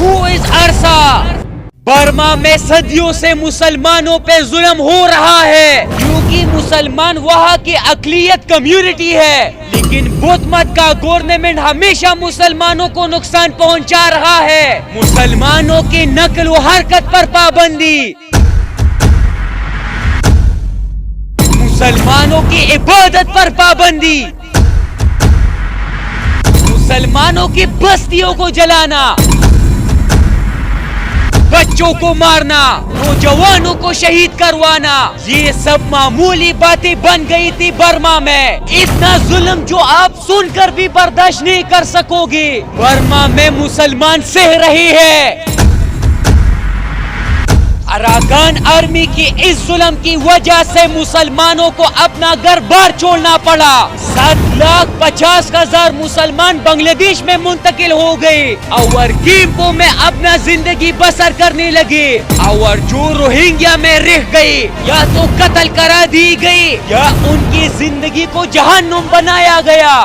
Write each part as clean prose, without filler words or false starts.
Who is Arsa? Burma میں صدیوں سے مسلمانوں پہ ظلم ہو رہا ہے کیونکہ مسلمان وہاں کی اقلیت کمیونٹی ہے، لیکن بدھ مت کا گورنمنٹ ہمیشہ مسلمانوں کو نقصان پہنچا رہا ہے۔ مسلمانوں کی نقل و حرکت پر پابندی، مسلمانوں کی عبادت پر پابندی، مسلمانوں کی بستیوں کو جلانا، بچوں کو مارنا، نوجوانوں کو شہید کروانا، یہ سب معمولی باتیں بن گئی تھی برما میں۔ اتنا ظلم جو آپ سن کر بھی برداشت نہیں کر سکو گے، برما میں مسلمان سہ رہے ہیں۔ اراکان آرمی کی اس ظلم کی وجہ سے مسلمانوں کو اپنا گھر بار چھوڑنا پڑا۔ 7,50,000 مسلمان بنگلہ دیش میں منتقل ہو گئے اور گیمپو میں اپنا زندگی بسر کرنے لگے، اور جو روہنگیا میں رہ گئے یا تو قتل کرا دی گئی یا ان کی زندگی کو جہنم بنایا گیا۔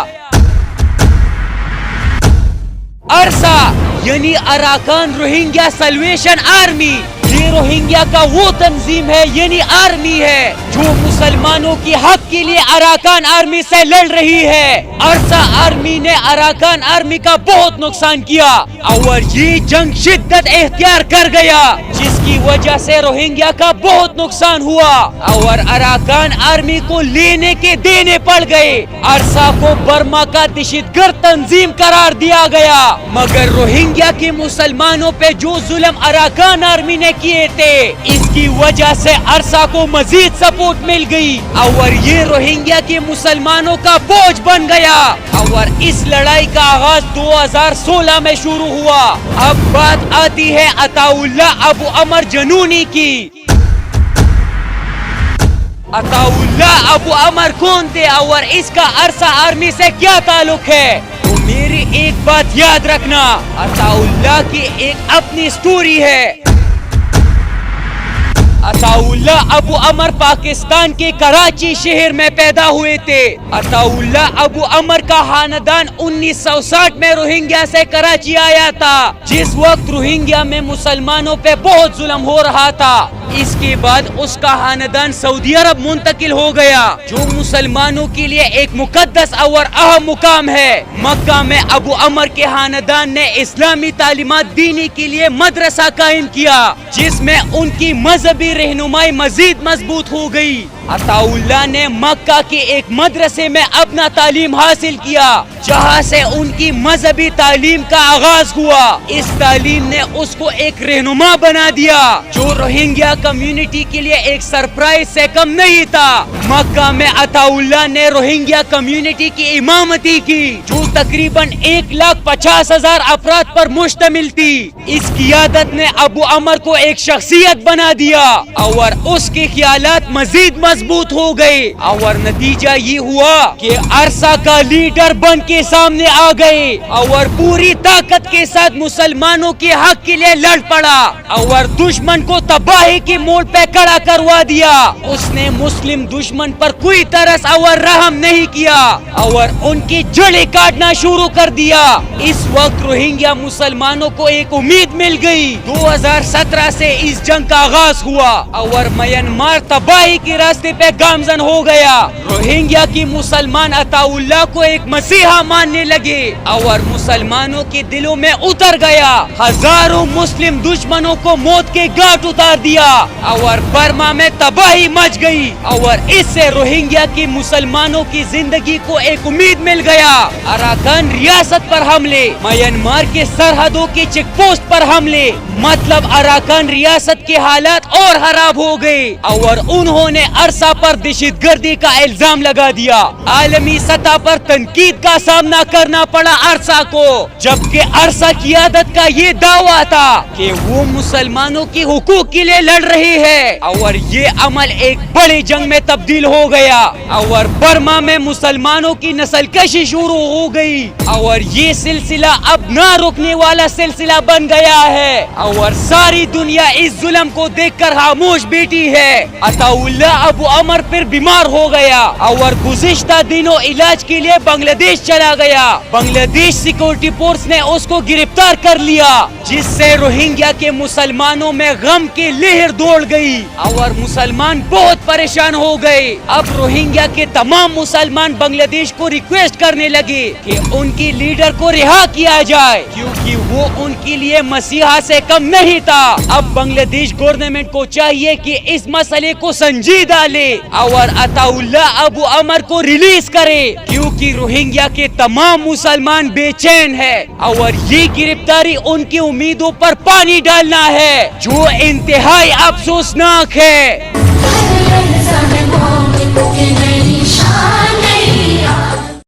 ارسا یعنی اراکان روہنگیا سلویشن آرمی، یہ روہنگیا کا وہ تنظیم ہے یعنی آرمی ہے جو مسلمانوں کی حق کے لیے اراکان آرمی سے لڑ رہی ہے۔ ارسا آرمی نے اراکان آرمی کا بہت نقصان کیا اور یہ جنگ شدت اختیار کر گیا، جس کی وجہ سے روہنگیا کا بہت نقصان ہوا اور اراکان آرمی کو لینے کے دینے پڑ گئے۔ ارسا کو برما کا دہشت گرد تنظیم قرار دیا گیا، مگر روہنگیا کے مسلمانوں پہ جو ظلم اراکان آرمی نے کیے تھے، اس کی وجہ سے ارسا کو مزید سپورٹ مل گئی اور یہ روہنگیا کے مسلمانوں کا بوجھ بن گیا، اور اس لڑائی کا آغاز 2016 میں شروع ہوا۔ اب بات آتی ہے عطا اللہ ابو عمر جنونی کی۔ عطا اللہ ابو عمر کون تھے اور اس کا ارسا آرمی سے کیا تعلق ہے؟ تو میری ایک بات یاد رکھنا، عطا اللہ کی ایک اپنی سٹوری ہے۔ عطا اللہ ابو عمر پاکستان کے کراچی شہر میں پیدا ہوئے تھے۔ عطا اللہ ابو عمر کا خاندان 1960 میں روہنگیا سے کراچی آیا تھا، جس وقت روہنگیا میں مسلمانوں پہ بہت ظلم ہو رہا تھا۔ اس کے بعد اس کا خاندان سعودی عرب منتقل ہو گیا، جو مسلمانوں کے لیے ایک مقدس اور اہم مقام ہے۔ مکہ میں ابو عمر کے خاندان نے اسلامی تعلیمات دینے کے لیے مدرسہ قائم کیا، جس میں ان کی مذہبی رہنمائی مزید مضبوط ہو گئی۔ عطا اللہ نے مکہ کے ایک مدرسے میں اپنا تعلیم حاصل کیا، جہاں سے ان کی مذہبی تعلیم کا آغاز ہوا۔ اس تعلیم نے اس کو ایک رہنما بنا دیا، جو روہنگیا کمیونٹی کے لیے ایک سرپرائز سے کم نہیں تھا۔ مکہ میں عطا اللہ نے روہنگیا کمیونٹی کی امامتی کی، جو تقریباً 1,50,000 افراد پر مشتمل تھی۔ اس قیادت نے ابو عمر کو ایک شخصیت بنا دیا اور اس کے خیالات مزید مضبوط ہو گئے، اور نتیجہ یہ ہوا کہ ارسا کا لیڈر بن کے سامنے آ گئے اور پوری طاقت کے ساتھ مسلمانوں کے حق کے لیے لڑ پڑا اور دشمن کو تباہی کے موڑ پہ کھڑا کروا دیا۔ اس نے مسلم دشمن پر کوئی ترس اور رحم نہیں کیا اور ان کی جڑیں کاٹنا شروع کر دیا۔ اس وقت روہنگیا مسلمانوں کو ایک امید مل گئی۔ 2017 سے اس جنگ کا آغاز ہوا اور میانمار تباہی کے راستے پہ گامزن ہو گیا۔ روہنگیا کی مسلمان عطا اللہ کو ایک مسیحا ماننے لگے اور مسلمانوں کے دلوں میں اتر گیا۔ ہزاروں مسلم دشمنوں کو موت کے گھاٹ اتار دیا اور برما میں تباہی مچ گئی، اور اس سے روہنگیا کی مسلمانوں کی زندگی کو ایک امید مل گیا۔ اراکان ریاست پر حملے، میانمار کے سرحدوں کے چیک پوسٹ پر حملے، مطلب اراکان ریاست کے حالات اور خراب ہو گئے اور انہوں نے ارسا پر دہشت گردی کا الزام لگا دیا۔ عالمی سطح پر تنقید کا سامنا کرنا پڑا ارسا کو، جبکہ ارسا قیادت کا یہ دعویٰ تھا کہ وہ مسلمانوں کی حقوق کے لیے لڑ رہی ہے، اور یہ عمل ایک بڑی جنگ میں تبدیل ہو گیا اور برما میں مسلمانوں کی نسل کشی شروع ہو گئی، اور یہ سلسلہ اب نہ رکنے والا سلسلہ بن گیا ہے، اور ساری دنیا اس ظلم کو دیکھ کر خاموش بیٹھی ہے۔ عطا اللہ ابو ابو عمر پھر بیمار ہو گیا اور گزشتہ دنوں علاج کے لیے بنگلہ دیش چلا گیا. بنگلہ دیش سیکورٹی فورس نے اس کو گرفتار کر لیا, جس سے روہنگیا کے مسلمانوں میں غم کی لہر دوڑ گئی اور مسلمان بہت پریشان ہو گئے. اب روہنگیا کے تمام مسلمان بنگلہ دیش کو ریکویسٹ کرنے لگے کہ ان کی لیڈر کو رہا کیا جائے, کیونکہ وہ ان کے لیے مسیحا سے کم نہیں تھا. اب بنگلہ دیش گورنمنٹ کو چاہیے کہ اس مسئلے کو سنجیدہ لے اور عطا اللہ ابو عمر کو ریلیز کرے, کیونکہ روہنگیا کے تمام مسلمان بے چین ہے اور یہ گرفتاری ان کی امیدوں پر پانی ڈالنا ہے, جو انتہائی افسوسناک ہے.